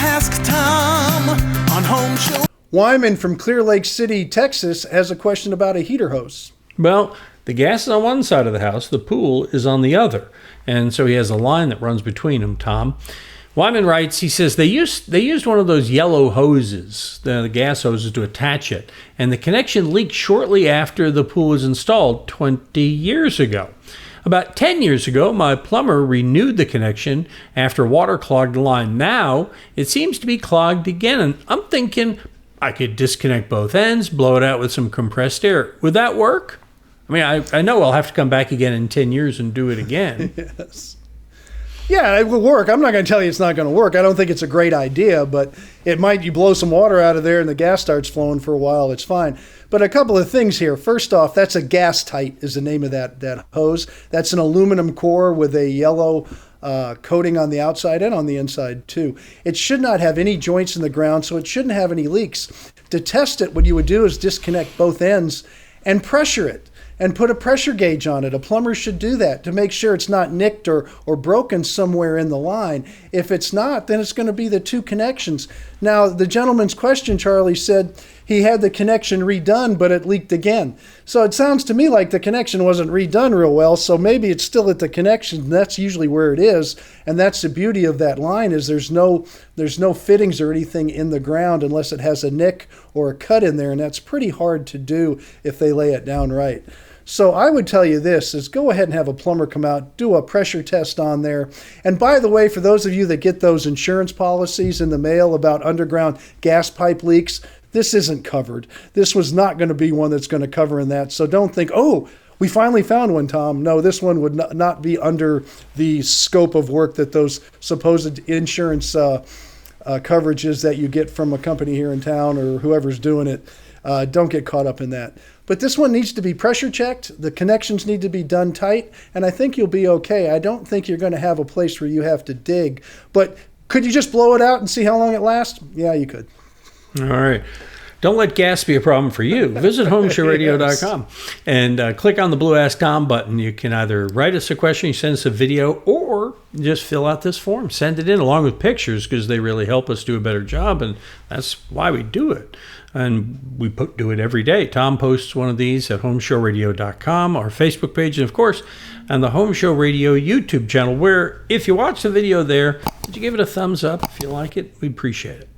Ask Tom on Home Show. Wyman from Clear Lake City, Texas, has a question about a heater hose. Well, the gas is on one side of the house, the pool is on the other. And so he has a line that runs between them, Tom. Wyman writes, he says, they used one of those yellow hoses, the gas hoses, to attach it. And the connection leaked shortly after the pool was installed 20 years ago. About 10 years ago, my plumber renewed the connection after water clogged the line. Now, it seems to be clogged again. And I'm thinking I could disconnect both ends, blow it out with some compressed air. Would that work? I mean, I know I'll have to come back again in 10 years and do it again. Yes. Yeah, it will work. I'm not going to tell you it's not going to work. I don't think it's a great idea, but it might. You blow some water out of there and the gas starts flowing for a while, it's fine. But a couple of things here. First off, that's a gas tight is the name of that hose. That's an aluminum core with a yellow coating on the outside and on the inside too. It should not have any joints in the ground, so it shouldn't have any leaks. To test it, what you would do is disconnect both ends and pressure it. And put a pressure gauge on it. A plumber should do that to make sure it's not nicked or broken somewhere in the line. If it's not, then it's going to be the two connections. Now, the gentleman's question, Charlie, said he had the connection redone, but it leaked again. So it sounds to me like the connection wasn't redone real well, so maybe it's still at the connection. That's usually where it is, and that's the beauty of that line is there's no fittings or anything in the ground unless it has a nick or a cut in there, and that's pretty hard to do if they lay it down right. So I would tell you this, is go ahead and have a plumber come out, do a pressure test on there. And by the way, for those of you that get those insurance policies in the mail about underground gas pipe leaks, this isn't covered. This was not going to be one that's going to cover in that. So don't think, oh, we finally found one, Tom. No, this one would not be under the scope of work that those supposed insurance coverages that you get from a company here in town or whoever's doing it. Don't get caught up in that. But this one needs to be pressure checked. The connections need to be done tight, and I think you'll be okay. I don't think you're going to have a place where you have to dig. But could you just blow it out and see how long it lasts? Yeah, you could. All right. Don't let gas be a problem for you. Visit HomeShowRadio.com and click on the blue Ask Tom button. You can either write us a question, you send us a video, or just fill out this form. Send it in along with pictures because they really help us do a better job, and that's why we do it. And we do it every day. Tom posts one of these at HomeShowRadio.com, our Facebook page, and of course, on the Home Show Radio YouTube channel, where if you watch the video there, would you give it a thumbs up if you like it? We appreciate it.